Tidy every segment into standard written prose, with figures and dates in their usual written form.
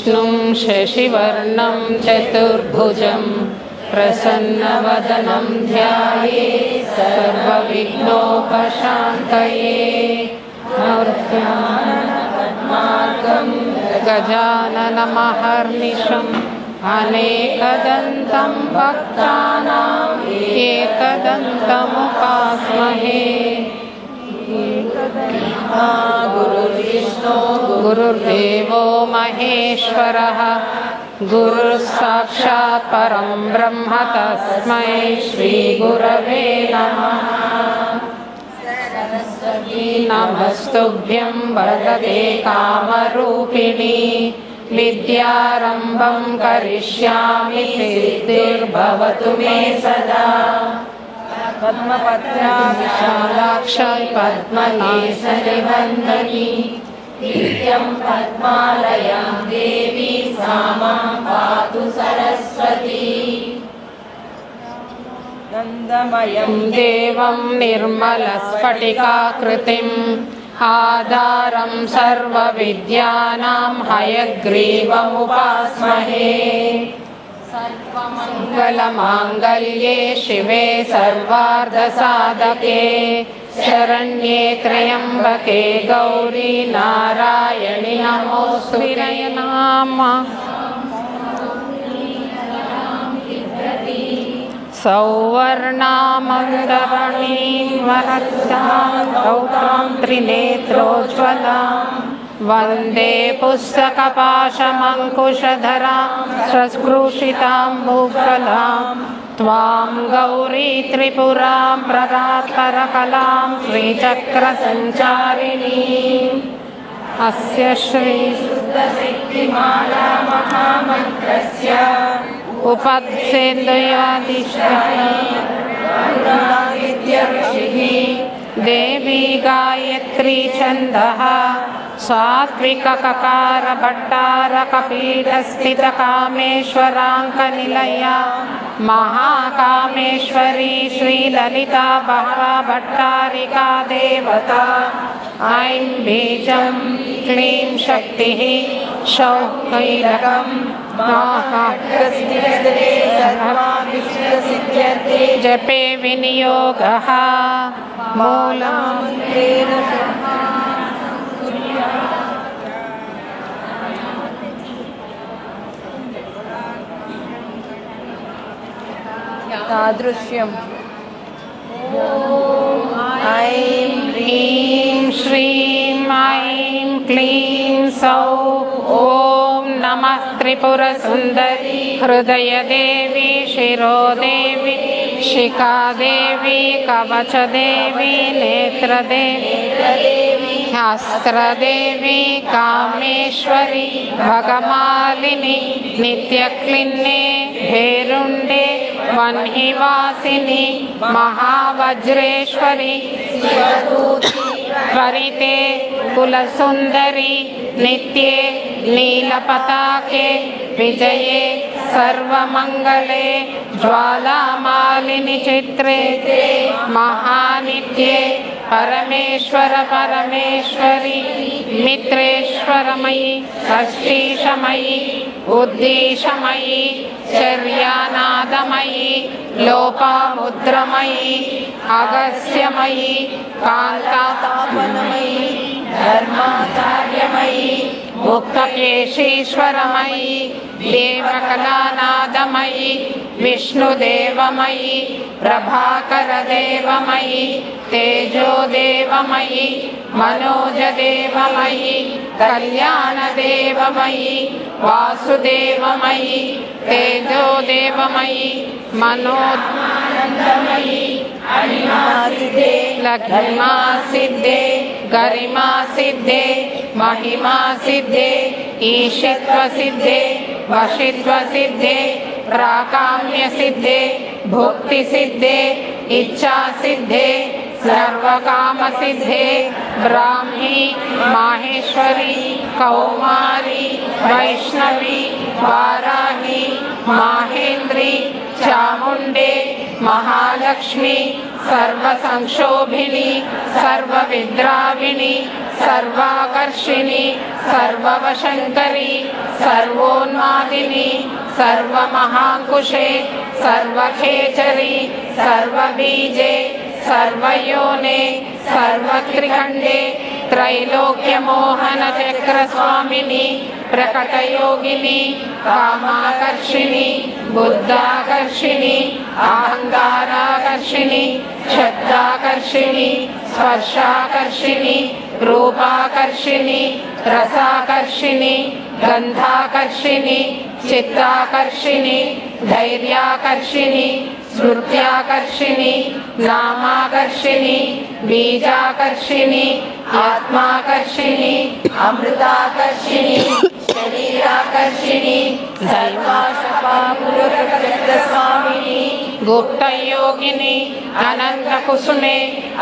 विष्णुं शशिवर्णं चतुर्भुजं प्रसन्नवदनं ध्यायेत् सर्वविघ्नोपशान्तये। पद्मार्गं गजाननमहर्निशम् अनेकदन्तं भक्तानां एकदन्तमुपास्महे। गुरुर्विष्णु गुरुर्देवो महेश्वरः गुरुस्साक्षात् परं ब्रह्म तस्मै श्रीगुरवे नमः। नमस्तुभ्यं वरदे कामरूपिणी विद्यारम्भं करिष्यामि सिद्धिर्भवतु मे सदा। पद्मपत्राक्षाय पद्मकेसरिवन्दनी नित्यं पद्मालयां देवी सा मां पातु सरस्वती। नन्दमयं देवं निर्मलस्फटिकाकृतिम् आधारं सर्वविद्यानां हयग्रीवमुपास्महे। सर्वमङ्गलमाङ्गल्ये शिवे सर्वार्धसाधके शरण्ये त्र्यम्बके गौरी नारायणि नमोऽस्तुते। सौवर्णामन्दरणीं वरदां गौतां त्रिनेत्रोज्ज्वलां वन्दे पुस्तकपाशमङ्कुशधरां संस्पृशितां भूफलां त्वां गौरी त्रिपुरां प्रदात्परकलां श्रीचक्रसञ्चारिणीम्। अस्य श्रीशुद्धसिद्धिमाला महामन्त्रस्य उपत्सेन्दुयादिष्टिः देवी गायत्री छन्दः सात्विककार भट्टारकपीठस्थितकामेश्वराङ्कनिलया महाकामेश्वरी श्रीललिता बहवा भट्टारिका देवता। ऐं बीजं क्लीं शक्तिः सौः कैलकं जपे विनियोगः मूलं तादृश्यम्। ऐं ह्रीं श्रीं ऐं क्लीं सौः ॐ नमः त्रिपुरसुन्दरी हृदयदेवी शिरोदेवी शिखादेवी कवचदेवी नेत्रदेवी शास्त्रदेवी कामेश्वरी भगमालिनी नित्यक्लिन्ने भेरुण्डे वह्निवासिनी महावज्रेश्वरी त्वरिते कुलसुन्दरी नित्ये नीलपताके विजये सर्वमङ्गले ज्वालामालिनि चित्रे महानित्ये परमेश्वर परमेश्वरी मित्रेश्वरमयी षष्ठीशमयी उद्दीशमयी चर्यानादमयी लोपामुद्रमयी अगस्यमयी कान्तातापनमयी धर्माचार्यमयी मुक्तकेशीश्वरमयी देवकलानादमयी विष्णुदेवमयी प्रभाकरदेवमयी तेजोदेवमयी मनोजदेवमयी कल्याणदेवमयी वासुदेवमयी तेजोदेवमयी मनोन्मयी अणिमासिद्धे लघिमासिद्धे गरिमासिद्धे महिमासिद्धे ईशित्वसिद्धे वशित्वसिद्धे प्राकाम्यसिद्धे भुक्तिसिद्धे इच्छासिद्धे सर्वकामसिद्धे ब्राह्मी माहेश्वरी कौमारी वैष्णवी वाराही माहेन्द्री चामुण्डे महालक्ष्मी सर्वसंक्षोभिनी सर्वविद्राविणी सर्वाकर्षिणी सर्ववशङ्करी सर्वोन्मादिनी सर्वमहाङ्कुशे सर्वखेचरी सर्वबीजे सर्वयोने सर्वत्रिखण्डे त्रैलोक्यमोहनचक्रस्वामिनी प्रकटयोगिनी कामाकर्षिणी बुद्धाकर्षिणी अहङ्काराकर्षिणी शब्दाकर्षिणी स्पर्शाकर्षिणी रूपाकर्षिणी रसाकर्षिणी गन्धाकर्षिणी चित्ताकर्षिणी धैर्याकर्षिणी स्मृत्याकर्षिणी नामाकर्षिणी बीजाकर्षिणी आत्माकर्षिणी अमृताकर्षिणी शरीराकर्षिणी सर्वाशपाकुलचक्रस्वामिनी गुप्तयोगिनी अनङ्गकुसुमे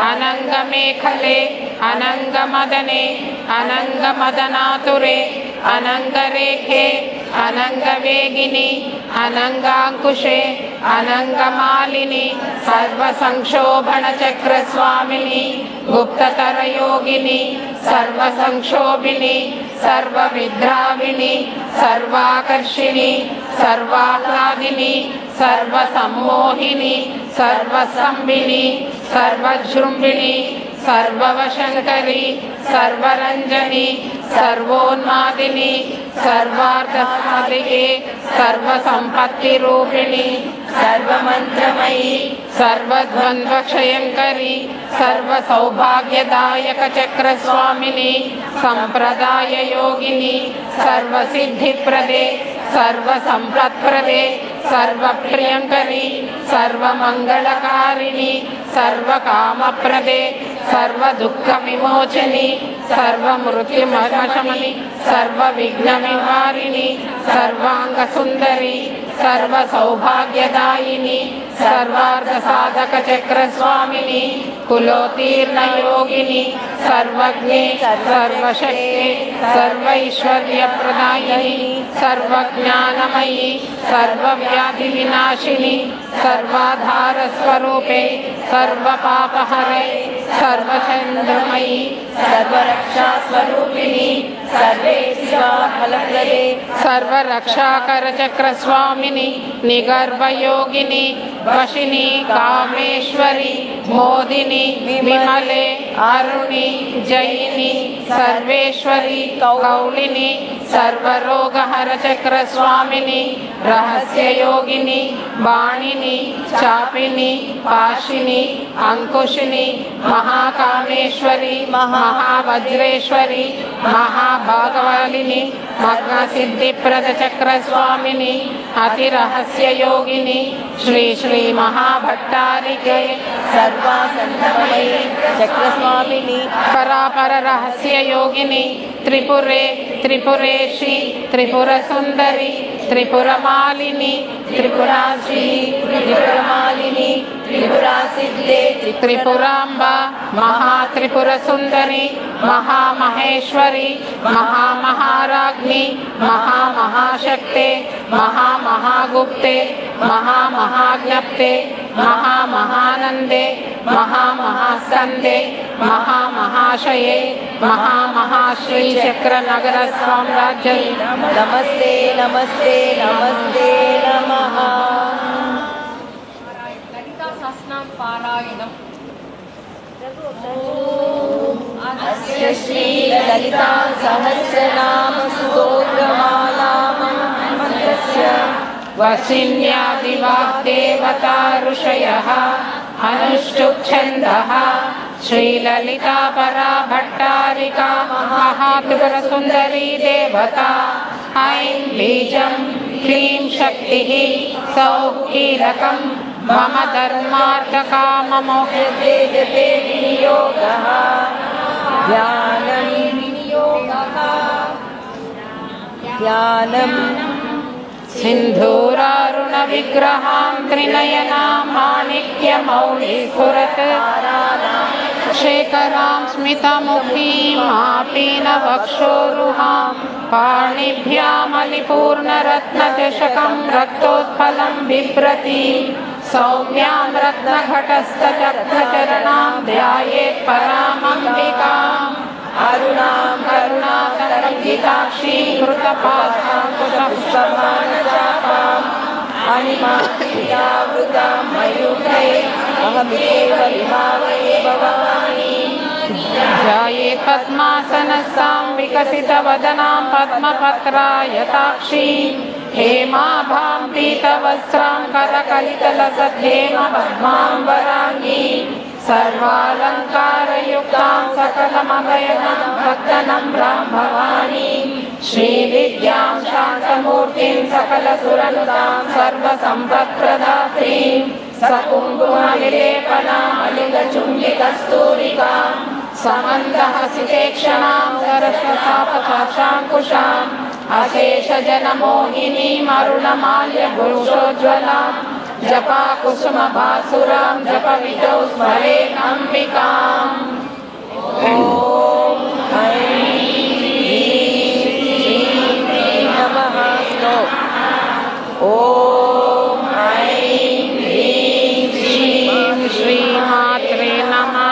अनङ्गमेखले अनङ्गमदने अनङ्गमदनातुरे अनङ्गरेखे अनङ्गवेगिनी अनङ्गाङ्कुशे अनङ्गमालिनी सर्वसंक्षोभणचक्रस्वामिनी गुप्ततरयोगिनी सर्वसंक्षोभिनी सर्वविद्राविणी सर्वाकर्षिणी सर्वाह्लादिनी सर्वसम्मोहिनी सर्वसंबिनी सर्वजृम्भिणी सर्ववशङ्करी सर्वरञ्जनी सर्वोन्मादिनी सर्वार्थसाधिके सर्वसम्पत्तिरूपिणी सर्वमन्त्रमयी सर्वद्वन्द्वक्षयङ्करी सर्वसौभाग्यदायकचक्रस्वामिनी सम्प्रदाययोगिनी सर्वसिद्धिप्रदे सर्वसम्पत्प्रदे सर्वप्रियङ्करी सर्वमङ्गलकारिणी सर्वकामप्रदे सर्वदुःखविमोचनी सर्वमृत्युमशमनि सर्वविघ्नविहारिणी सर्वाङ्गसुन्दरी सर्वसौभाग्यदायिनी सर्वार्थसाधकचक्रस्वामिनी कुलोत्तीर्णयोगिनी सर्वज्ञे सर्वशक्ते सर्वैश्वर्यप्रदायिनी सर्वज्ञानमयी सर्वव्याधिविनाशिनी सर्वाधारस्वरूपे सर्वपापहरे सर्वचन्द्रमयी सर्वरक्षास्वरूपिणी सर्वेश्वरफलप्रदे सर्वरक्षाकरचक्रस्वामिनी निगर्भयोगिनी वशिनी कामेश्वरी मोदिनी विमले अरुणी जयिनी सर्वेश्वरी कौलिनी सर्वरोगहरचक्रस्वामिनी रहस्ययोगिनी बाणिनी चापिनी पाशिनी अंकुशिनी महाकामेश्वरी महावज्रेश्वरी महाभागवालिनी मग्नसिद्धिप्रदचक्रस्वामिनी अतिरहस्ययोगिनी श्री श्री महाभट्टारिके सर्वासन्तमयी चक्रस्वामिनी परापर रहस्ययोगिनी त्रिपुरे त्रिपुरेशी त्रिपुरसुन्दरी त्रिपुरमालिनी त्रिपुराशी त्रिपुरमालिनी त्रिपुरासिद्धे त्रिपुराम्बा महात्रिपुरसुन्दरी महामहेश्वरी महामहाराज्ञी महामहाशक्ते महामहागुप्ते महामहाज्ञप्ते महामहानन्दे महामहास्कन्दे महामहाशये महामहाश्रीचक्रनगरसाम्राज्य नमस्ते नमस्ते नमस्ते नमः। ललिता सहस्रनाम पारायणम्। अस्य श्री ललिता सहस्रनाम स्तोत्रमालामन्त्रस्य वसिन्यादिवाग्देवता ऋषयः अनुष्टुप् श्रीललिता परा भट्टारिका महात्रिपुरसुन्दरी देवता ऐं बीजं क्लीं शक्तिः सौः कीलकं मम धर्मार्थकाममोक्षे जते विनियोगः ध्यानं सिन्धूरारुणविग्रहां त्रिनयनां माणिक्यमौलिस्फुरत् शेखरां स्मितमुखीं आपीनवक्षोरुहां पाणिभ्यामलिपूर्णरत्नचषकं रक्तोत्पलं बिभ्रतीं सौम्यां रत्नघटस्थचक्रचरणां ध्यायेत् परामम्बिकाम् अरुणां करुणातरङ्गिताक्षीं कृतपाशाङ्कुशपुष्पबाणचापाम् अणिमावृतां मयूखै अहमेव विभावये भवानीं ध्यायेत् पद्मासनस्तां विकसितवदनां पद्मपत्रायताक्षीं हेमाभां पीतवस्त्रां करकलितलसद्धेमपद्मां वराङ्गीं सर्वालङ्कारयुक्तां सकलमभयदां भक्तनम्रां भवानीं श्रीविद्यां शान्तमूर्तिं सकलसुरनुतां सर्वसम्पत्प्रदात्रीं सकुङ्कुमविलेपनामलिगचुम्बिकस्तूरिकां समन्दहसितेक्षणां सरस्वतापचाशाङ्कुशाम् अशेषजनमोहिनीम् अरुणमाल्यभूषोज्ज्वलां जपाकुसुमभासुरां जपविजौ स्मरेन्नम्बिकाम् ॐ ऐं ह्रीं नमः ॐ ऐं ह्रीं श्रीमात्रे नमः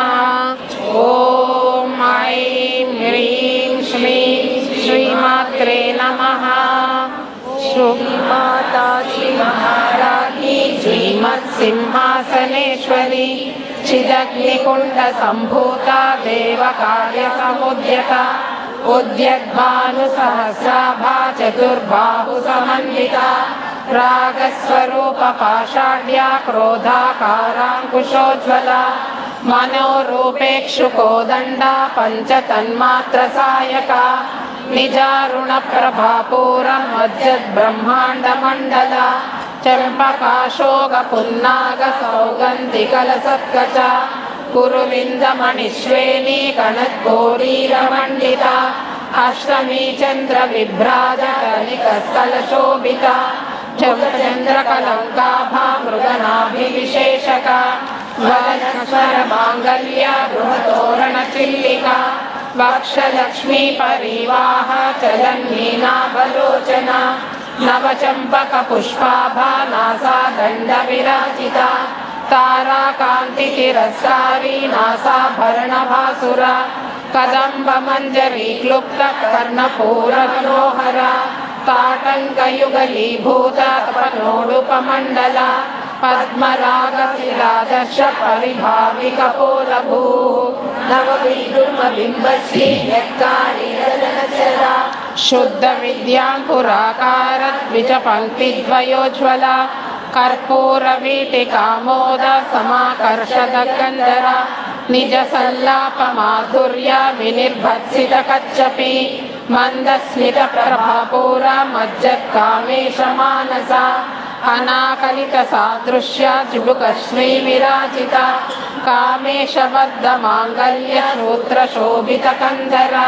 ॐ ऐं ह्रीं श्रीमात्रे नमः श्रीमाता श्रीमहाराज्ञी श्रीमत्सिंहासनेश्वरी चिदग्निकुण्डसम्भूता देवकार्यसमुद्यता उद्यद्भानुसहस्राभा चतुर्बाहुसमन्विता रागस्वरूपपाषाढ्या क्रोधाकाराङ्कुशोज्ज्वला मनोरूपेक्षुकोदण्डा पञ्चतन्मात्रसायका निजारुणप्रभापूरमज्जद्ब्रह्माण्डमण्डला चम्पकाशोकपुन्नागसौगन्धिकलसत्कचा कुरुविन्दमणिश्वेनी कनद्गौरीरमण्डिता अष्टमी चन्द्रविभ्राजकनिकस्थलशोभिता चन्द्रकलङ्काभा मृगनाभिविशेषका वरनस्वरमाङ्गल्या गृहतोरणचिल्लिका वक्षलक्ष्मी परिवाह चलन्मीनाभलोचना नवचम्पकपुष्पाभा नासा दण्डविराजिता ताराकान्तितिरस्कारी नासाभरणभासुरा कदम्बमञ्जरी क्लुप्तकर्णपूरमनोहरा ताटङ्कयुगलीभूता तपनोडुपमण्डला पद्मरागशिलादर्श परिभाविकपोलभूः नवविद्रुमबिम्बश्री यत्कारिरदनचरा शुद्धविद्याङ्कुराकारद्विजपङ्क्तिद्वयोज्ज्वला कर्पूरवीटिकामोद समाकर्षदगन्धरा निजसल्लापमाधुर्या विनिर्भत्सितकच्छपि मन्दस्मितप्रभापूरा मज्जत्कामेशमानसा अनाकलितसादृश्या चिबुकश्रीविराजिता कामेशबद्धमाङ्गल्य श्रोत्रशोभितकन्धरा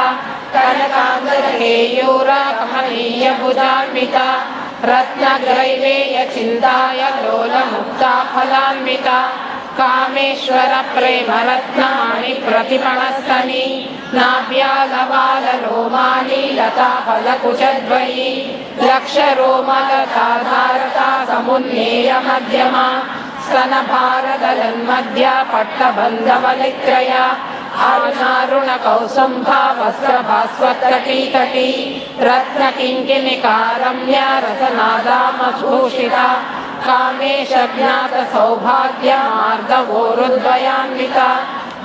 कनकाङ्गकेयूरा कमनीयभुजान्विता रत्नग्रैवेयचिन्ताय लोलमुक्ता फलान्विता कामेश्वर प्रेमरत्नानि प्रतिपणस्तनी नाभ्यालवाललोमानि लता फलकुचद्वयी लक्षरोमलताधारता समुन्नेय मध्यमा स्तनभारदलन्मध्या पट्टबन्धवलित्रया आरुणारुणकौसुम्भा वस्त्रभास्वत्कटीकटी रत्नकिङ्किणिकारम्या रसनादामभूषिता कामेशज्ञातसौभाग्यमार्दवोरुद्वयान्विता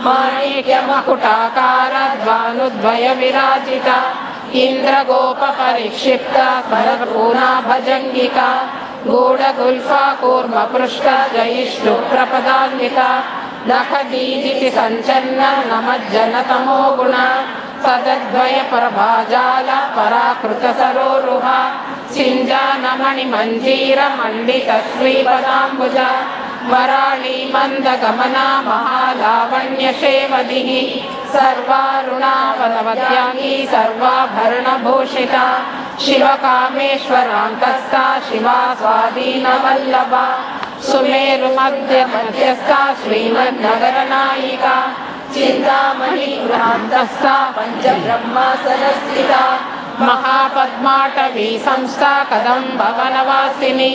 माणिक्यमकुटाकारद्वानुद्वयविराजिता इन्द्रगोपपरिक्षिप्ता स्मरपूर्णाभजङ्गिका गूढगुल्फा कूर्मपृष्ठजयिष्णुप्रपदान्विता नखदीजिति सञ्चन्न नमज्जनतमो गुणा सदद्वयप्रभाजाल पराकृतसरोरुहा सिञ्जानमणिमञ्जीरमण्डितश्रीपदाम्बुजा वराळी मन्दगमना महालावण्यशेवदिः सर्वारुणावनवद्याङ्गी सर्वाभरणभूषिता शिवकामेश्वरान्तस्था शिवा स्वाधीनवल्लभा सुमेरुमध्यमध्यस्था श्रीमन्नगरनायिका చింతామణి గృహాంతస్థా పంచబ్రహ్మాసనస్థితా महापद्माटवी संस्था कदम्बवनवासिनी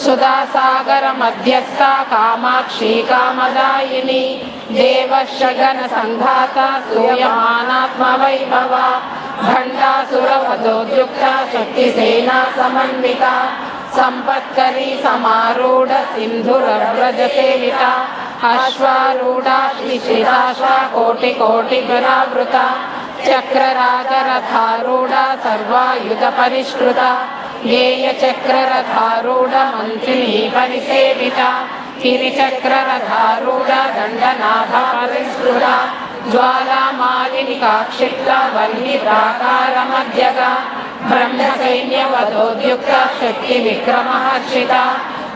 सुधासागर मध्यस्था कामाक्षी कामदायिनी देवशगन संघाता स्तूयमानात्मवैभवा भण्डासुरवधोद्युक्ता शक्तिसेना समन्विता संपत्करी समारूढ सिन्धुरव्रजसेविता अश्वारूढा श्रीशिराशा कोटिकोटिगुणावृता चक्रराजरथारूढा सर्वायुधपरिष्कृता गेयचक्ररथारूढ मन्त्रिणी परिसेविता गिरिचक्ररथारूढा दण्डनाथपरिष्कृता ज्वालामालिनिकाक्षिप्ता वह्निप्राकारमध्यगा ब्रह्मसैन्यवधोद्युक्ता शक्तिविक्रमहर्षिता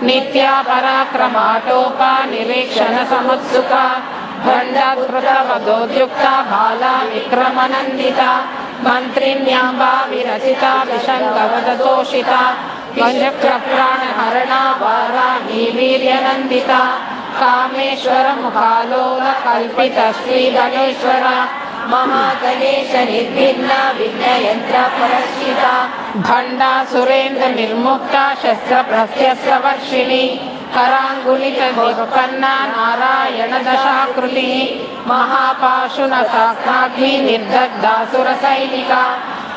नित्या पराक्रमाटोपा निरीक्षणसमुत्सुका भण्डाकृतवधोद्युक्ता बाला विक्रमनन्दिता मन्त्रिण्यांबा विरचिता विशङ्गवदतोषिता वज्रप्राणहरणा वाराही वीर्यनन्दिता कामेश्वरमुखालोल कल्पितश्रीगणेश्वरा महागणेश निर्भिन्ना विघ्नयन्त्र परश्चिता भण्डासुरेन्द्र निर्मुक्ता शस्त्रप्रत्यस्त्रवर्षिणी कराङ्गुलितविपन्ना नारायण दशाकृतिः महापाशुनताग्नि निर्दग्धासुरसैनिका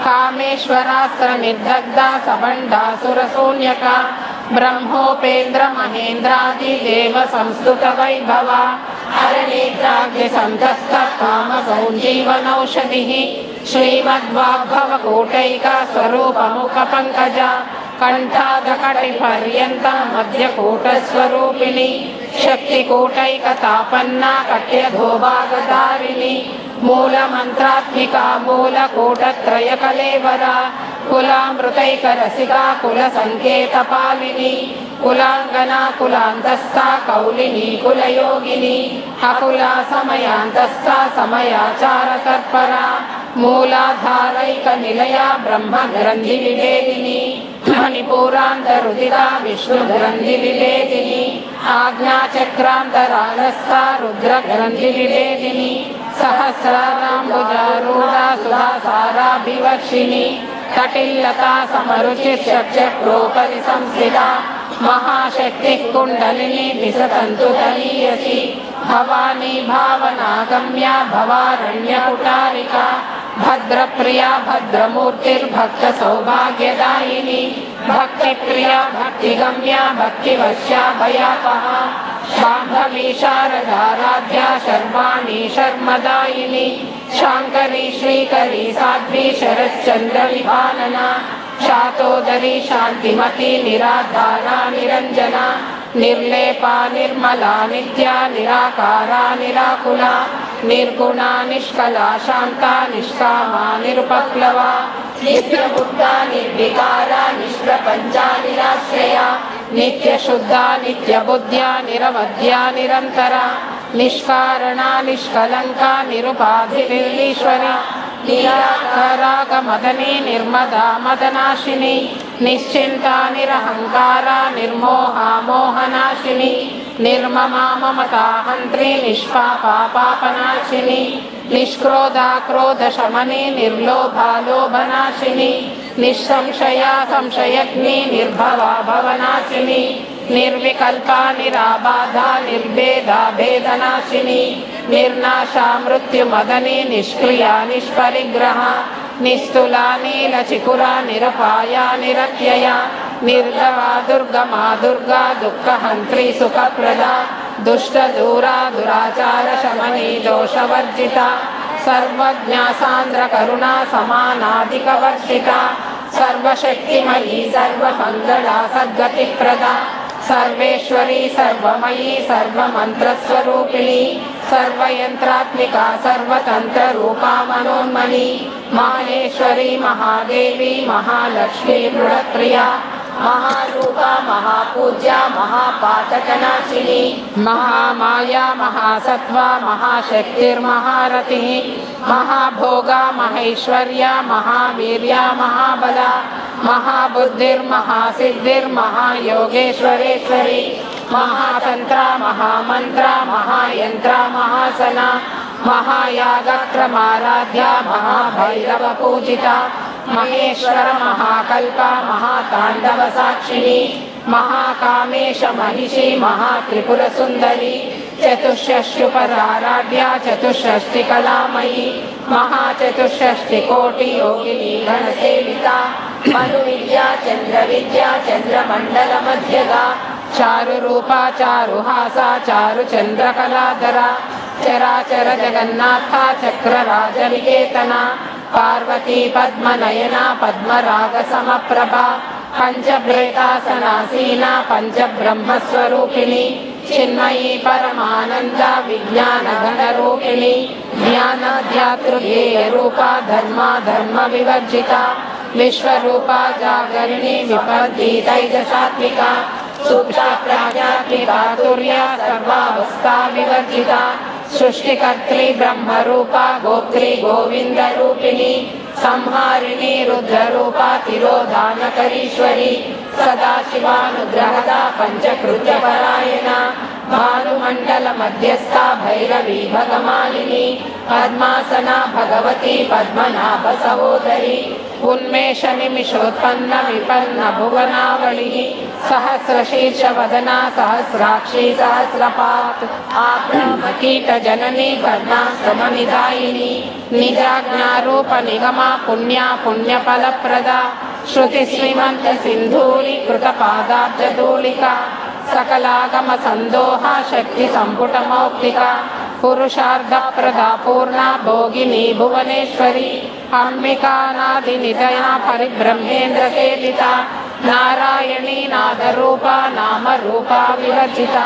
कामेश्वरास्त्र निर्दग्धा सबण्डासुरशून्यका ब्रह्मोपेन्द्र महेन्द्रादिदेव संस्तुत वैभवा हरनेत्राग्निसन्तस्थ कामसञ्जीवनौषधिः श्रीमद्वाग्भवकूटैका स्वरूपमुखपङ्कजा कण्ठादकटिपर्यन्तं मध्यकूटस्वरूपिणी शक्तिकूटैकतापन्ना कट्यधोभागधारिणी मूलमन्त्रात्मिका मूलकूटत्रयकलेवरा कुलामृतैकरसिका कुलसङ्केतपालिनी कुलाङ्गना कुलान्तस्था कौलिनी कुलयोगिनी अकुला समयान्तस्था समयाचारतत्परा मूलाधारैकनिलया ब्रह्मग्रन्थिविभेदिनी मणिपूरान्तरुदिता विष्णुग्रन्थिविभेदिनी आज्ञाचक्रान्तरालस्था रुद्रग्रन्थिविभेदिनी सहस्राराम्बुजारूढा सुधासाराभिवर्षिणी कटिल्लता समरुचिर्चक्रोपरि संस्थिता महाशक्तिः कुण्डलिनी विसतन्तुतनीयसी भवानी भावनागम्या भवारण्यकुटारिका भद्रप्रिया भद्रमूर्तिर्भक्तसौभाग्यदायिनी भक्तिप्रिया भक्तिगम्या भक्तिवश्या भयापहा शाम्भवी शारदाराध्या शर्वाणी शर्मदायिनी शाङ्करी श्रीकरी साध्वी शरच्चन्द्रविभानना शातोदरी शान्तिमती निराधारा निरञ्जना निर्लेपा निर्मला नित्या निराकारा निराकुला निर्गुणा निष्कला शान्ता निष्कामा निरुपप्लवा नित्यमुक्ता निर्विकारा निष्प्रपञ्चा निराश्रया नित्यशुद्धा नित्यबुद्ध्या निरवध्या निरन्तरा निष्कारणा निष्कलङ्का निरुपाधिर्नीश्वरी निराकरागमदनी निर्मदा मदनाशिनी निश्चिन्ता निरहङ्कारा निर्मोहा मोहनाशिनी निर्ममा ममता हन्त्री निष्पापा पापनाशिनी निष्क्रोधा क्रोधशमनी निर्लोभा लोभनाशिनी निःसंशया संशयग्नि निर्भवा भवनाशिनी निर्विकल्पा निराबाधा निर्भेदा भेदनाशिनी निर्नाशा मृत्युमदनी निष्क्रिया निष्परिग्रहा निस्तुला नीलचिकुरा निरपाया निरत्यया निर्दवा दुर्गमा दुर्गा दुःखहन्त्री सुखप्रदा दुष्टदूरा दुराचारशमनी दोषवर्जिता सर्वज्ञा सान्द्रकरुणा समानाधिकवर्षिता सर्वशक्तिमयी सर्वमङ्गला सद्गतिप्रदा सर्वेश्वरी सर्वमयी सर्वमन्त्रस्वरूपिणी सर्वयन्त्रात्मिका सर्वतन्त्ररूपा मनोन्मनी माहेश्वरी महादेवी महालक्ष्मी मृडप्रिया महारूपा महापूज्या महापातकनाशिनी महामाया महासत्त्वा महाशक्तिर्महारतिः महाभोगा महेश्वर्या महावीर्या महाबला महाबुद्धिर्महासिद्धिर्महायोगेश्वरेश्वरी महातन्त्रा महामन्त्रा महायन्त्रा महासना महायागक्रमाराध्या महाभैरवपूजिता महेश्वर महाकल्प महाताण्डवसाक्षिणी महाकामेश महिषी महात्रिपुरसुन्दरी चतुष्षष्ट्युपराराध्या चतुष्षष्टिकलामयी महाचतुष्षष्टिकोटियोगिनी गणसेविता मनुविद्या चन्द्रविद्या चन्द्रमण्डलमध्यगा चारुरूपा चारुहासा चारुचन्द्रकलाधरा चराचर जगन्नाथा चक्रराजनिकेतना पार्वती पद्मनयना पद्मरागसमप्रभा पंचभ्रेतासनासीना पंचब्रह्मस्वरूपिणी चिन्मयी परमानंदा विज्ञानघनरूपिणी ज्ञानाध्यातृध्येयरूपा धर्मा धर्म विवर्जिता विश्वरूपा जागरिणी विपद्धितैजसात्विका सुप्ता प्राज्ञात्मिका तुर्या सर्वावस्था विवर्जिता सृष्टिकर्त्री ब्रह्मरूपा गोत्री गोविंदरूपिणी संहारिणी रुद्ररूपा तिरोधानकरीश्वरी सदाशिवानुग्रहदा पंचकृत्यपरायणा भानुमण्डल मध्यस्था भैरवी भगमालिनी पद्मासना भगवती पद्मनाभ सहोदरी उन्मेष निमिषोत्पन्न विपन्न भुवनावली सहस्रशीर्ष वदना सहस्राक्षी सहस्रपात कीट जननी कर्णाश्रमनिदायिनी निजाज्ञारूप निगमा पुण्या पुण्यफलप्रदा श्रुति श्रीमंत सिंधूरी कृतपादाब्जधूलिका सकलागम संदोहा शक्ति संपुट मौक्तिका पुरुषार्थ प्रदा पूर्णा भोगिनी भुवनेश्वरी अंबिकानादि निधया परिब्रह्मेन्द्र सेविता नारायणी नादरूपा नाम रूपा विवर्जिता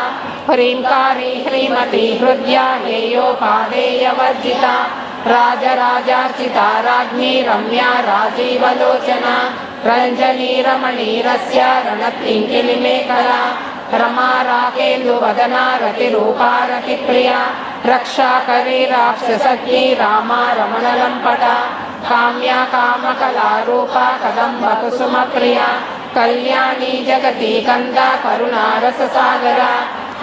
ह्रींकारी ह्रीमती हृद्या हेयोपादेयवर्जिता राजराजार्चिता राज्ञी रम्या राजीवलोचना रंजनी रमणीरस्य रणतिङ्किलिमेकला रमा राकेन्दुवदना रतिरूपा रतिप्रिया रक्षाकरी राक्षसज्ञी रामा रमणलम्पटा काम्या कामकलारूपा कदम्बकुसुमप्रिया कल्याणी जगती कंदा करुणारससागरा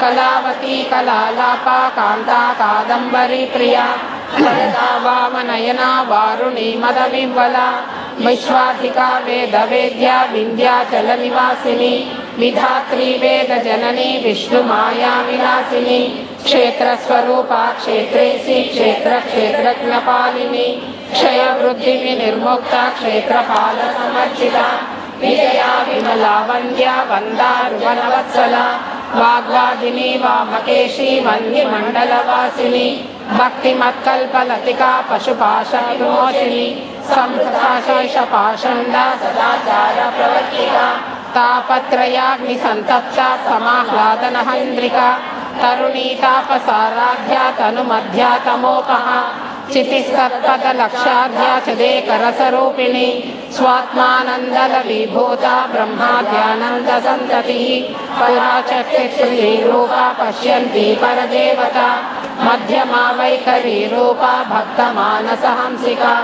कलावती कलालापा कांता कादम्बरी प्रिया वरदा वामनयना वारुणी मदविह्वला विश्वाधिका वेदवेद्या विन्ध्याचल निवासिनी विधात्री वेद जननी विष्णुमाया विलासिनी क्षेत्र स्वरूपा क्षेत्रेसी क्षेत्र क्षेत्रज्ञपालिनी क्षय वृद्धि विनिर्मुक्ता क्षेत्रपाल समर्चिता विजया विमला वन्द्या वन्दारुवनवत्सला वाग्वादिनी वामकेशी वन्यमण्डलवासिनी भक्तिमत्कल्पलतिका पशुपाशविमोचिनी संप्रकाशपाषण्डा सदाचार प्रवर्तिका तापत्रयाग्निसन्तप्ता समाह्लादनहन्द्रिका तरुणी तापसाराध्या तनुमध्या तमोपहा चितिस्तत्पदलक्षाध्या चदेकरसरूपिणी स्वात्मानन्दलविभूता ब्रह्माद्यानन्दसन्ततिः पुरा चक्षुरूपा पश्यन्ती परदेवता मध्यमा वैखरी रूपा भक्तमानसहंसिका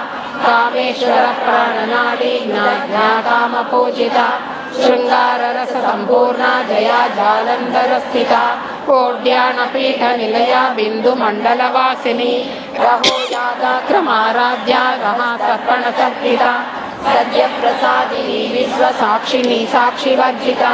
कामेश्वर प्राणनाडी ज्ञाज्ञा कामपूजिता शृंगाररस संपूर्णा जया जालंधरस्थिता कोड्यानपीठ निलया बिंदु मंडलवासिनी रहोयादा क्रमाराध्या रहा सर्पण सर्पिता सद्य प्रसादिनी विश्व साक्षिणी साक्षिवर्जिता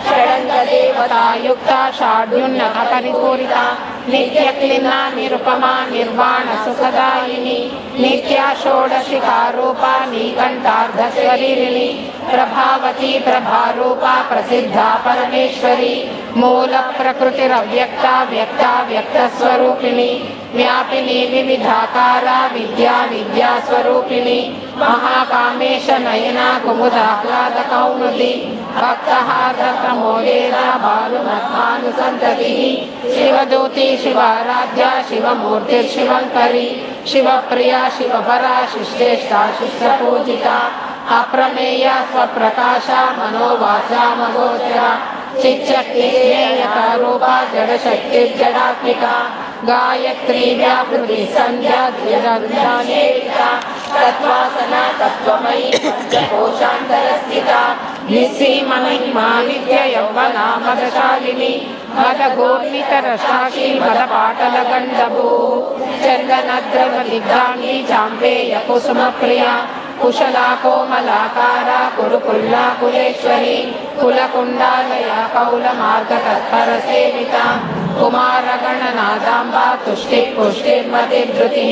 षडंग देवता युक्ता षाढ्युन्नत परिपूरिता नित्यक्लिन्ना निरुपमा निर्वाण सुखदायिनी नित्या षोडशिकारूपा नीकण्ठार्धस्वरिणी प्रभावती प्रभारूपा प्रसिद्धा परमेश्वरी मूल प्रकृतिरव्यक्ता व्यक्ता व्यक्तस्वरूपिणी व्यापिनी विविधाकारा विद्या विद्यास्वरूपिणी महाकामेश नयना कुमुदाह्लादकौमुदी भक्तहार्दप्रमोदेना भानुमध्वानुसन्ततिः शिवदूती शिवाराध्या शिवमूर्तिर्शिवङ्करी शिवप्रिया शिवपरा शिष्टेष्टा शिष्टपूजिता अप्रमेया स्वप्रकाशा मनोवाचा मगोचरा चिच्चक्तिरूपा जडशक्तिर्जडात्मिका गायत्री व्यापृति संध्या धीरन्दानेविता तत्त्वासना तत्त्वमयी पंचकोशान्तरस्थिता निस्सीमहिमा नित्य यौवना मदशालिनी మదగూర్ణితరసాక్షి మదపాటలగండభూ చందనద్రవదిగ్ధాంగి చాంపేయ కుసుమప్రియ కుశలా కోమలాకార కురుకుల్లా కులేశ్వరి కులకుండాలయ కౌల మార్గ తత్పర సేవిత కుమారగణనాదాంబా తుష్టి పుష్టిర్మతిర్ధృతి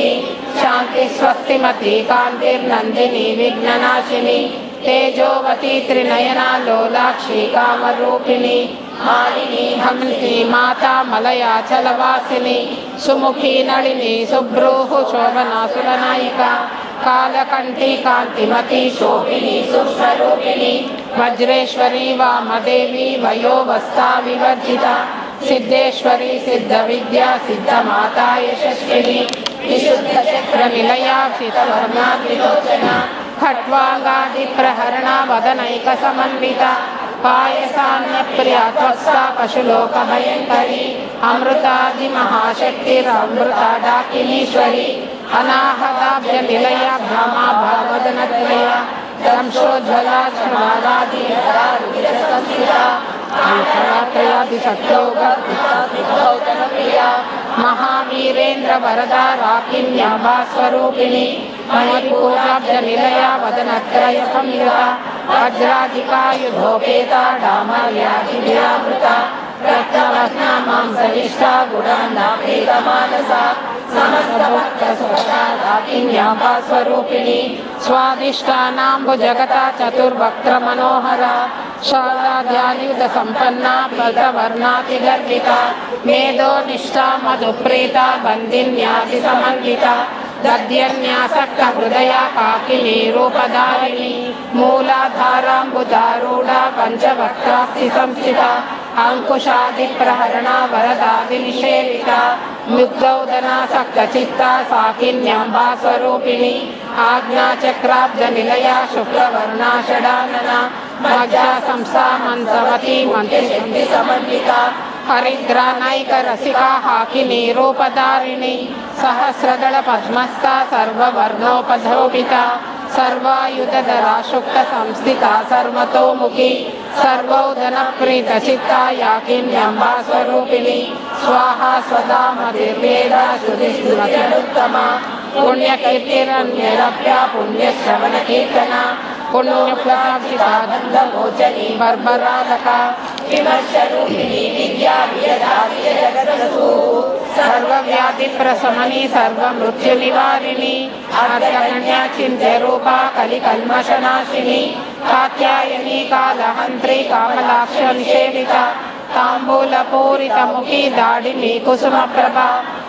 శాంతి స్వస్తిమతి కాంతిర్నందిని విఘ్ననాశిని తేజోవతి త్రినయనా లోలాక్షి కామరూపిణి మాలిని హంసి మాతా మలయాచలవాసిని సుముఖీ నళిని సుభ్రూః శోభనాసురనాయిక కాలకంఠి కాంతిమతి శోభిని సూక్ష్మరూపిణి వజ్రేశ్వరి వామదేవి వయోవస్థా వివర్జిత సిద్ధేశ్వరి సిద్ధ విద్యా సిద్ధమాతా యశస్విని విశుద్ధ చక్ర నిలయా సిద్ధవర్ణాద్రిలోచన ఖట్వాంగాది ప్రహరణ వదనైక సమన్విత పాయసాన్య ప్రియ త్వక్సా పశులోక భయంకరి అమృతాది మహాశక్తిరమృత డాకినీశ్వరి అనాహతాభ్య నిలయ భ్రమా భావదనత్రయ దంశోజ్వలా శ్రమాదాది మహావీరేంద్ర వరదా రాకిన్యాభా స్వరూపిణి మణిపూజాబ్జ నిలయ వదనత్రయ సంయుత వజ్రాధికాయుధోపేత డామర్యాధివ్యామృత రత్నవస్నా మాంసవిష్టా గుణాందాపేత మానస సమస్త భక్త స్వరాకిన్యాభా స్వరూపిణి స్వాదిష్టానాంబు జగత చతుర్వక్త్ర మనోహర శాలాధ్యాయుధ సంపన్న పదవర్ణాతి గర్విత మేధో నిష్ఠా మధుప్రీత బంధిన్యాది సమన్విత దద్యన్యాసక్త హృదయ కాకిని రూపధారిణి మూలాధారాంబుజారూఢ పంచవక్త్రాస్తి సంస్థిత అంకుశాది ప్రహరణ వరదాది నిషేవిత ముగ్ధౌదనాసక్త చిత్త సాకిన్యాంబా స్వరూపిణి ఆజ్ఞాచక్రాబ్జ నిలయ శుక్లవర్ణా షడానన మజ్జా సంస్థా మంత్రవతి మంత్రి సమన్విత హరిద్రానైక రసికా హాకిని రూపధారిణి సహస్రదళ పద్మస్థ సర్వవర్ణోపధోపిత సర్వాయుధరా శుక్త సంస్థిత సర్వతోముఖి సర్వౌదన ప్రీత చిత్త యాకిన్యంబా స్వరూపిణి స్వాహా స్వదా మతిర్వేద శృతి స్మృతిరుత్తమ పుణ్యకీర్తిరన్యరప్య పుణ్యశ్రవణ కీర్తన పుణ్యప్రతాక్షితానందమోచని బర్బరాలక విమర్శరూపిణి విద్యా వియదావియ జగత్సు సర్వవ్యాధి ప్రశమని సర్వమృత్యు నివారిణి అర్ధకన్యా చింత్య రూపా కలికల్మషనాశిని కాత్యాయని కాలహంత్రి కామలాక్ష నిషేవిత తాంబూలపూరితముఖి దాడిని కుసుమప్రభ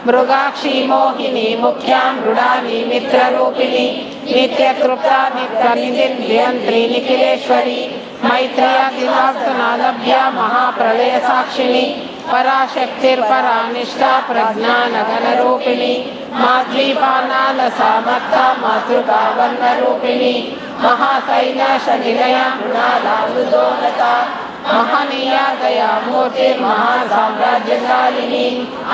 మృగాక్షి మోహిని ముఖ్యా మృడాని మిత్రరూపిణి నిత్యతృప్త నిత్యనిధింద్రియంత్రి నిఖిలేశ్వరి మైత్రేయాదివాసనాలభ్య మహాప్రళయ సాక్షిణి పరాశక్తిర్పరానిష్ఠా ప్రజ్ఞానగణరూపిణి మాద్వీపానాలసామత్త మాతృకావర్ణరూపిణి మహాశైలాశ నిలయ మృణాలామృదోన్నత మహనీయా దయామూర్తిర్మహాసామ్రాజ్యశాలిని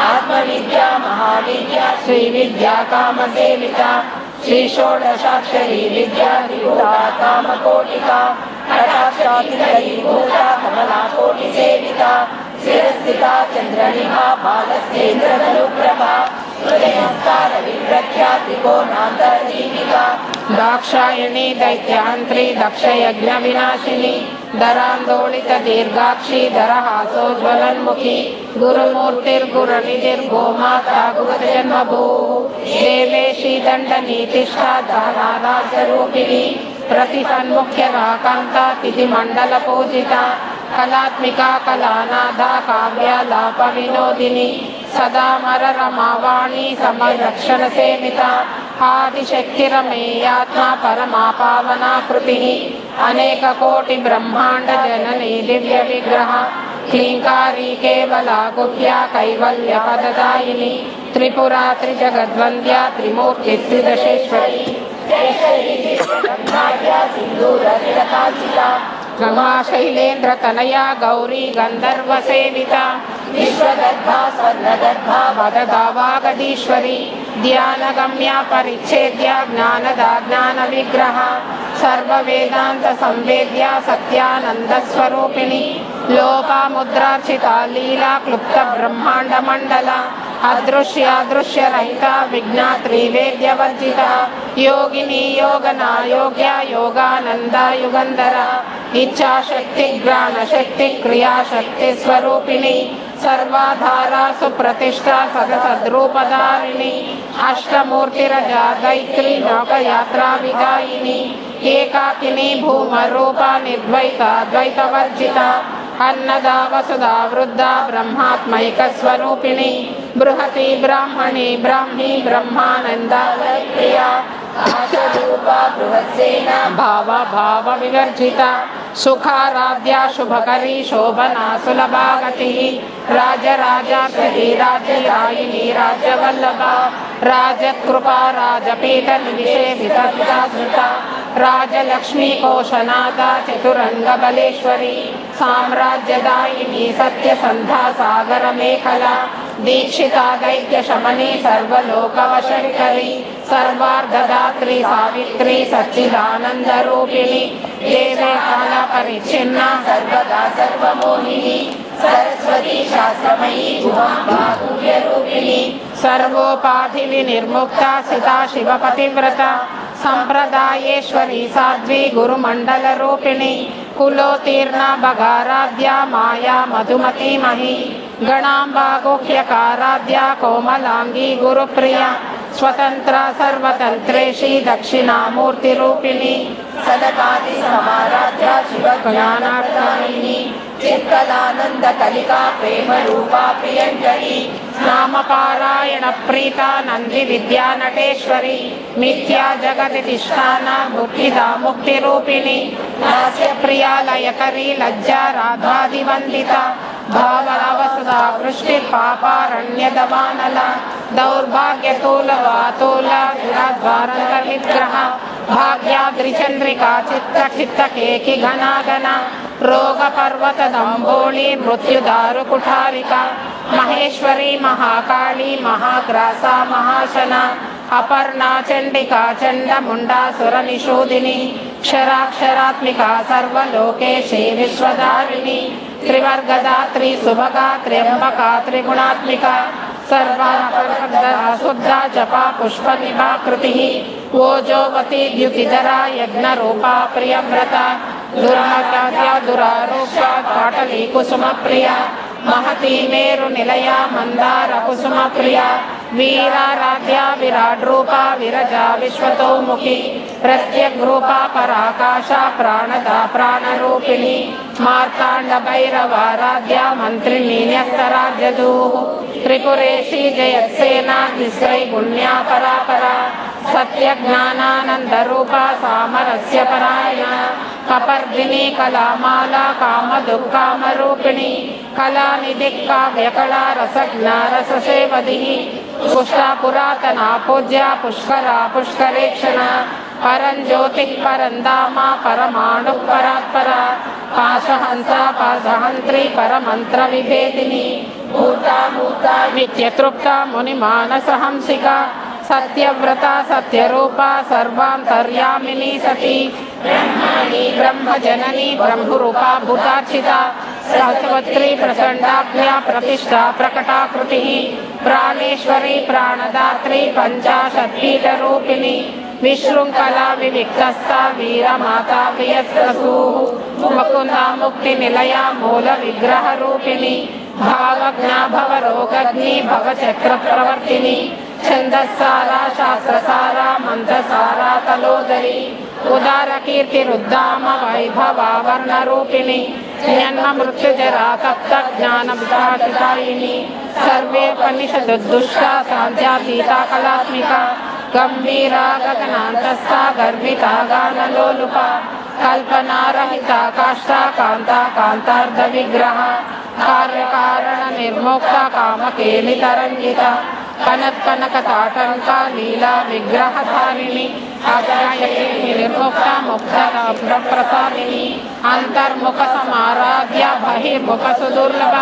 ఆత్మవిద్యా మహావిద్యా శ్రీ విద్యా కామసేవిత శ్రీ షోడశాక్షరీ విద్యా త్రిపురా కామకోటిక కటాక్షాతిభూత కమలాకోటి సేవిత శిరస్థిత చంద్రనిభా బాలస్యేంద్రధనుప్రభా హృదయస్థాన వివ్రత్యా త్రికోణాంతర్దీపిక దాక్షాయణి దైత్యాంత్రి దక్షయజ్ఞ వినాశిని ధరాందోళిత దీర్ఘాక్షి ధరహాసోజ్వలన్ముఖి గురుమూర్తిర్గురనిధిర్గోమాతా గురుజన్మభూ దేవేశీ దండనీతిష్ఠా దానారాజరూపిణి ప్రతిసన్ముఖ్య రాకాంత తిథి మండల పూజిత కళాత్మికా కళానాథ కావ్యాలాప వినోదిని సదామర రమావాణి సమరక్షణ సేవిత ఆదిశక్తిరమేయాత్మ పరమా పావనాకృతి అనేక కోటి బ్రహ్మాండ జననీ దివ్య విగ్రహ క్లీంకారీ కేవలా గుహ్యా కైవల్య పదదాయిని త్రిపురా త్రిజగద్వంద్య త్రిమూర్తి శ్రీదశేశ్వరి సింధూర गंगा शैलेन्द्र तनया गौरी गंधर्व सेविता विश्वगर्भा स्वर्णगर्भा वददा वागदीश्वरी ध्यानगम्या परिच्छेद्य ज्ञानदा ज्ञान विग्रह सर्व वेदांत संवेद्या सत्यानंद स्वरूपिणी लोपामुद्रार्चिता लीला क्लुप्त ब्रह्मांड मंडल अदृश्य दृश्य रहिता विज्ञात्री वेद्य वर्जिता योगिनी योगना योग्या योगानंदा युगंधरा इच्छा शक्ति ज्ञान शक्ति क्रिया शक्ति स्वरूपिणी सर्वाधारा सुप्रतिष्ठा सदसद्रूपधारिणी अष्टमूर्तिरजा दैत्री लोकयात्रा विदायिनी एकाकिनी भूमरूपा निर्द्वैता द्वैतवर्जिता अन्नदा वसुधा वृद्धा ब्रह्मात्मैक स्वरूपिणी बृहति ब्राह्मणी ब्राह्मी ब्रह्मानंदा प्रिया आशरूपा बृहत्सेना भाव भाव विवर्जिता सुखाराध्या शुभकरी शोभना सुलभा गतिः राजराजार्थिनी राज्यरायिनी राज्यवल्लभा राजकृपा राजपीठ निषेविता स्मृता राजलक्ष्मी कोशनादा चतुरंग बलेश्वरी साम्राज्यदायिनी सत्यसंधा सागर मेखला दीक्षिता दैत्य शमनी सर्वलोकवशंकरी सर्वार्धदात्री सावित्री सच्चिदानंद रूपिणी देवे काल परिच्छिन्ना सर्वदा सर्वमोहिनी सरस्वती शास्त्रमयी भुवाम्बा दिव्यरूपिणी सर्वोपाधि विनिर्मुक्ता सिता शिवपतिव्रता संप्रदायेश्वरी साध्वी गुरुमंडल रूपिणी कुलोत्तीर्णा भगाराध्या माया मधुमती मही गणाम्बा गुह्यकाराध्या कोमलांगी गुरुप्रिया स्वतंत्रा सर्वतंत्रेशी दक्षिणामूर्ति रूपिणी सदकादि समाराध्या शिवज्ञानार्दायिनी चित्कलानंद कलिका प्रेम रूपा प्रियंकरी नाम पारायण प्रीता नंदी विद्या नटेश्वरी मिथ्या जगति तिष्ठाना बुद्धिदा मुक्ति रूपिणी हास्य प्रिया लयकरी लज्जा राधादि वंदिता भाववसुधा वृष्टि पापारण्य दवानला दौर्भाग्य तूल वातूल दुराद्वारंत विग्रह भाग्याद्रिचंद्रिका चित्त चित्त केकि घना घना रोग पर्वत दंबोली मृत्युदारु कुठारिका महेश्वरी महाकाली महाग्रासा महाशना अपर्णा चंडिका चंड मुंडासुर निषूदिनी क्षराक्षरात्मिका सर्वलोकेशी विश्वधारिणी त्रिवर्गदात्री सुभगा त्र्यंबका त्रिगुणात्मिका सर्वाशुद्धा जपा पुष्प निभाकृतिः ओजोवती द्युतिधरा यज्ञ रूपा प्रियव्रता दुर्मत्या दुरारूपा पाटली कुसुम प्रिया महती मेरु निलया मंदार कुसुम प्रिया वीराराध्या विराट रूपा विरजा विश्वतोमुखी प्रत्यग रूपा पराकाशा प्राणदा प्राणरूपिणी मार्तांड भैरवाराध्या मंत्रिणी न्यस्तराज्यदूः त्रिपुरेशी जयत्सेना तिस्रै गुण्या परापरा सत्य ज्ञानानंद रूपा सामरस्य परायणा कपर्दिनी कलामाला काम दुःखाम रूपिणी कला निधि काव्य कला रसज्ञा रससेवधिः पुष्टा पुरातना पूज्या पुष्करा पुष्करेक्षणा परंज्योतिः परंधामा परमाणु परात्परा पाशहंसा पाशहंत्री परमंत्र विभेदिनी भूता भूता नित्यतृप्ता मुनिमानसहंसिका सत्यव्रता सत्यरूपा सर्वांतर्यामिनी सती ब्रह्मणी ब्रह्मजननी ब्रह्मरूपा भूतार्चिता सहस्रवत्री प्रचंडाज्ञा प्रतिष्ठा प्रकटाकृतिः प्राणेश्वरी प्राणदात्री पंचाशत्पीठरूपिणी विशृंखला विविक्तस्था वीरमाता प्रियस्तसूः मुकुंदा मुक्ति निलया मूल विग्रह रूपिणी भावज्ञा भवरोगग्नि भवचक्र प्रवर्तिनी छंदसारा शास्त्रसारा मंत्रसारा तलोदरी उदार कीर्ति रुद्धाम वैभवावर्ण रूपिणी जन्म मृत्यु जरा तप्त ज्ञान विदायिनी सर्वेपनिषदुष्टा सांध्यातीता कलात्मिका गंभीरा गगनांतस्था गर्भिता गानलोलुपा कल्पना रहिता काष्ठा कांता कांतार्ध विग्रह कार्य कारण निर्मुक्ता कामकेलि तरंगिता కనకతాటంక లీలా విగ్రహధారిణి ఆప్యాయని నిర్ముక్త ముక్త ప్రసాదిని అంతర్ముఖ సమారాధ్య బహిర్ముఖ సుదుర్లభ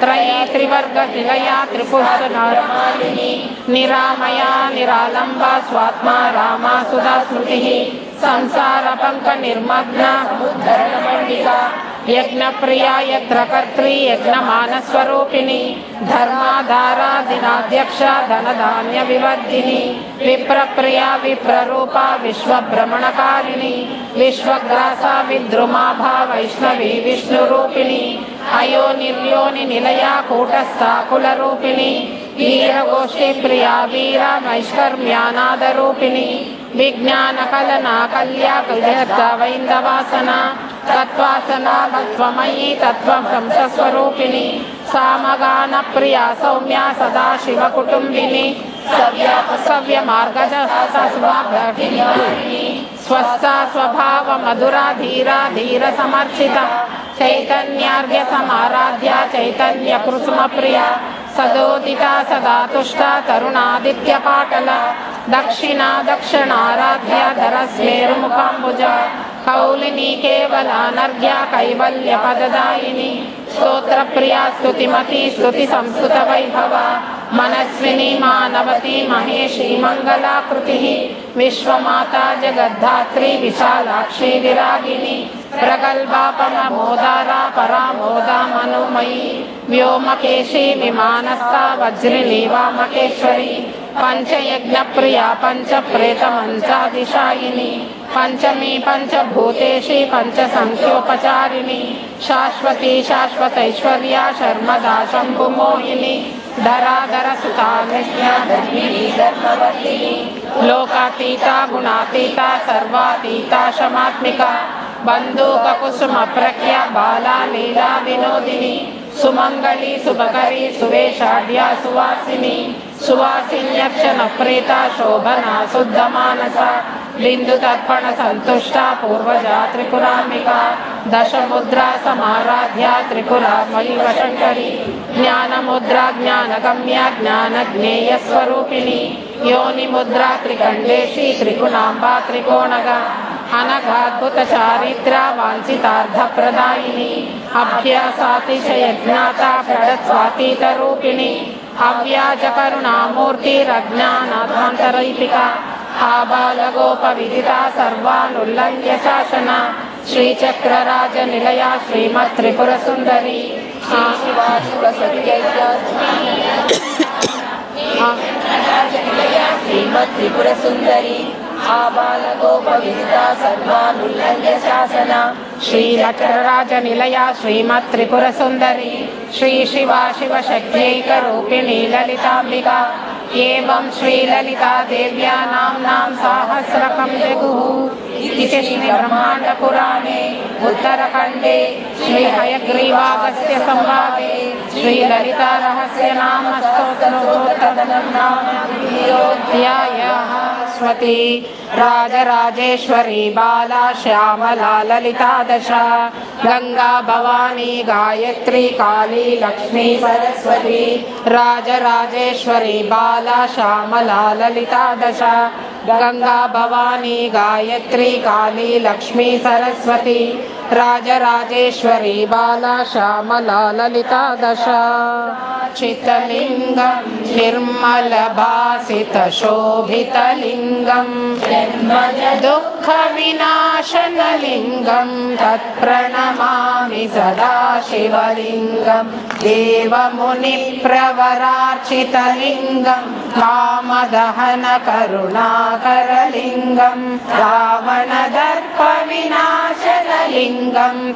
త్రయీ త్రివర్గ నిలయ త్రిపుష్పమాలిని నిరామయ నిరాలంబ స్వాత్మా రామా సుధా స్మృతి సంసార పంక నిర్మగ్న సముద్ధరణ పండిత యజ్ఞ ప్రియా యత్ర కర్త్రీ యజ్ఞ మానస్వరూపిణి ధర్మాధారా దినాధ్యక్ష ధనధాన్య వివర్ధిని విప్రప్రియా విప్రరూప విశ్వభ్రమణకారిణి విశ్వగ్రాస విద్రుమాభా వైష్ణవి విష్ణురూపిణి అయో నిర్యోని నిలయ కూటస్థ కులరూపిణి వీరగోష్ఠి ప్రియా వీర వైష్కర్మ్యానాదరూపిణి విజ్ఞాన కలనా కల్యా వైందవాసన తత్వాసన తత్వమయీ తత్వ సంస్వరూపిణి సామగాన ప్రియా సౌమ్య సదాశివ కుటుంబిని సవ్య మార్గజ స్వస్థ స్వభావ మధురా ధీరా ధీర సమర్చిత చైతన్యార్ఘ్య సమారాధ్య చైతన్య కుసుమ ప్రియ సదోదిత సదా తుష్ట తరుణాదిత్య పాటల దక్షిణ దక్షిణారాధ్య ధరస్మేరు ముఖాంబుజ కౌలిని కేవలానర్ఘ్య కైవల్య పదదాయిని స్తోత్ర ప్రియా స్తుతిమతి స్తుతి సంస్కృత వైభవ మనస్విని మానవతి మహేషి మంగళాకృతి విశ్వమాతా జగద్ధాత్రి విశాలాక్షి విరాగిని ప్రగల్భాపమోదారా పరామోదా మనోమయీ వ్యోమకేశి విమానస్థ వజ్రిని వామకేశ్వరి పంచయజ్ఞ ప్రియా పంచ ప్రేత మంచాదిశాయిని పంచమీ పంచభూతేషి పంచ సంఖ్యోపచారిణి శాశ్వతి శాశ్వతైశ్వర్య శర్మదా శంభుమోహిని ధరాధర సుతా లోకాతీత గుణాతీత సర్వాతీత శమాత్మిక బంధూక కుసుమ ప్రఖ్య బాలా లీలా వినోదిని సుమంగళి శుభకరి సువేషాఢ్య సువాసిని సువాసిన్యర్చన ప్రేత శోభన శుద్ధ మానస బిందు తర్పణ సంతుష్ట పూర్వజా త్రిపురాంబిక దశముద్రా సమారాధ్య త్రిపురామయీవ శంకరి జ్ఞానముద్ర జ్ఞానగమ్య జ్ఞానజ్ఞేయ స్వరూపిణి యోని ముద్ర త్రికండేశి త్రిగుణాంబా త్రికోణగా అనఘాద్భుత చారిత్ర వాంఛితార్థ ప్రదాయిని అభ్యాసాతిశయ జ్ఞాత ప్రణత్వాతీత రూపిణి అవ్యాజ కరుణామూర్తి రజ్ఞానాథాంతరైతిక ఆబాలగోప విదిత సర్వానుల్లంఘ్య శాసన శ్రీచక్రరాజ నిలయ శ్రీమత్ త్రిపుర సుందరి శ్రీమత్ త్రిపుర సుందరి ఆబాలగోప విదిత సర్వానుల్లంఘ్య శాసన శ్రీచక్రరాజ నిలయ శ్రీమత్ త్రిపుర సుందరి శ్రీ శివా శివ శక్త్యైక రూపిణి లలితాంబిక ఏవం శ్రీలలితా దేవ్యా నామ్నాం సాహస్రకం జగుః इति श्री ब्रह्मांड पुराणे उत्तरखंडे श्री हयग्रीवागस्त्य संवादे श्री ललिता रहस्य नाम स्तोत्रोत्तरध्यायः स्वती राजराजेश्वरी बाला श्यामला ललिता दशा गंगा भवानी गायत्री काली लक्ष्मी सरस्वती राजराजेश्वरी बाला श्यामला ललिता दशा गंगा भवानी गायत्री काली लक्ष्मी सरस्वती राजराजेश्वरी बाला श्यामला ललिता दशा चितलिंगं निर्मल भासित शोभितलिंगं दुःख विनाशन लिंगं तत्प्रणमामि सदा शिवलिंगं देवमुनि प्रवरार्चितलिंगं कामदहन करुणाकरलिंगं रावणदर्प विनाशनलिंगं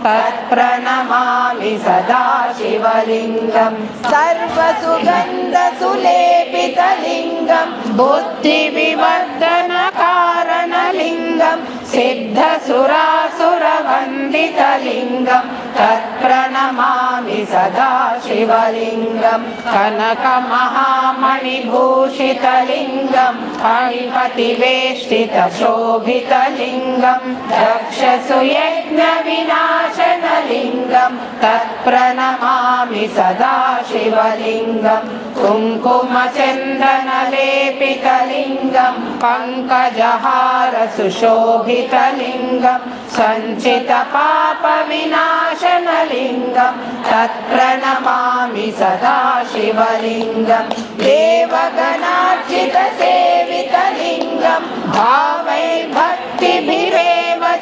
तत्प्रणमामि सदा शिवलिंगं सर्वसुगन्धसुलेपितलिंगं बुद्धिविवर्धनकारणलिंगं सिद्धसुरासुरवन्दितलिङ्गं तत्प्रणमामि सदा शिवलिङ्गं कनकमहामणिभूषितलिङ्गं फणिपतिवेष्टितशोभितलिङ्गं दक्षसुयज्ञविनाशनलिङ्गं तत्प्रणमामि सदा शिवलिङ्गं कुङ्कुमचन्दनलेपितलिङ्गं पङ्कजहारसुशोभितलिङ्गं सञ्चितपापविनाशनलिङ्गं तत्प्रणमामि सदा शिवलिङ्गं देवगणार्चितसेवितलिङ्गं भावैर्भक्तिभिरेव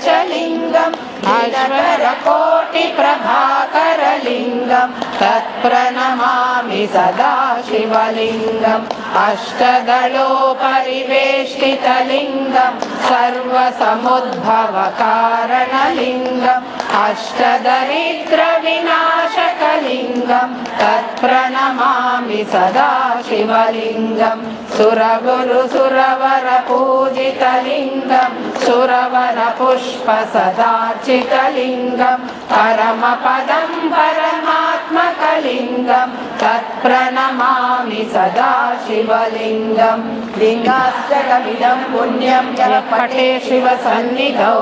च लिङ्गम् दिनकरकोटिप्रभाकरलिङ्गं तत्प्रणमामि सदा शिवलिङ्गम् अष्टदलोपरिवेष्टितलिङ्गं सर्वसमुद्भवकारणलिङ्गम् अष्टदरिद्रविनाशकलिङ्गं तत्प्रणमामि सदा शिवलिङ्गं सुरगुरुसुरवरपूजितलिङ्गं सुरवरपुष्पसदार्चितलिङ्गं परमपदं परमात्मकलिङ्गं तत्प्रणमामि सदा शिवलिङ्गं लिङ्गाष्टकमिदं पुण्यं यः पठे शिवसन्निधौ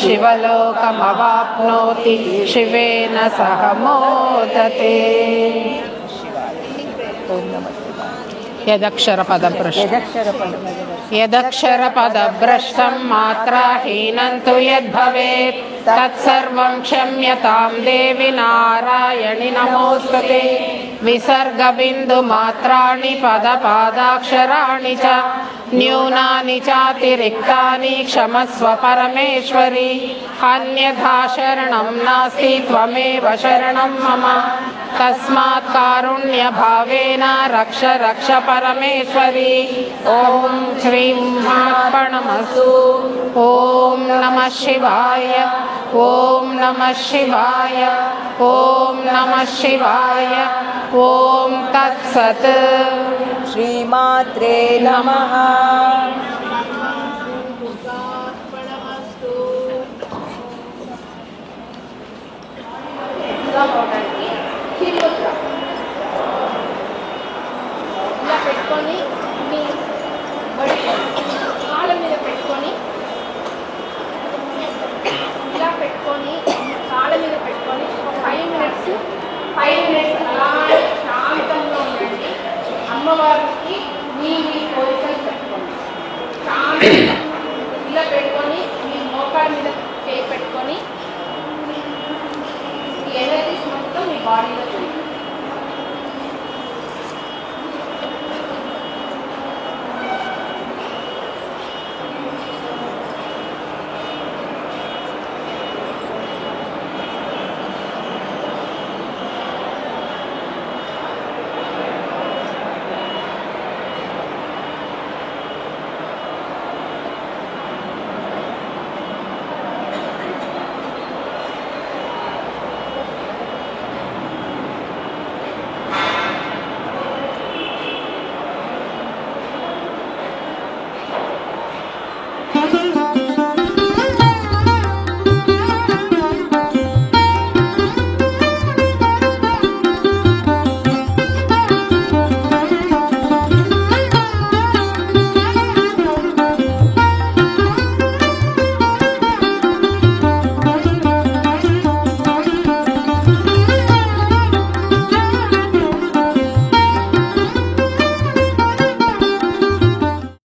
शिवलोकमवाप्नोति शिवेन सह मोदते। यदक्षरपदभ्रष्टं मात्राहीनं तु यद्भवेत् तत्सर्वं क्षम्यतां देवि नारायणि नमोऽस्तुते। विसर्गबिन्दुमात्राणि पदपादाक्षराणि च न्यूनानि चातिरिक्तानि क्षमस्व परमेश्वरि। अन्यथा शरणं नास्ति त्वमेव शरणं मम तस्मात् कारुण्यभावेन रक्ष रक्ष परमेश्वरि। ॐ श्रीं अर्पणमस्तु। ॐ नमः शिवाय। ॐ नमः शिवाय। ॐ नमः शिवाय। ॐ तत्सत्। श्रीमात्रे नमः।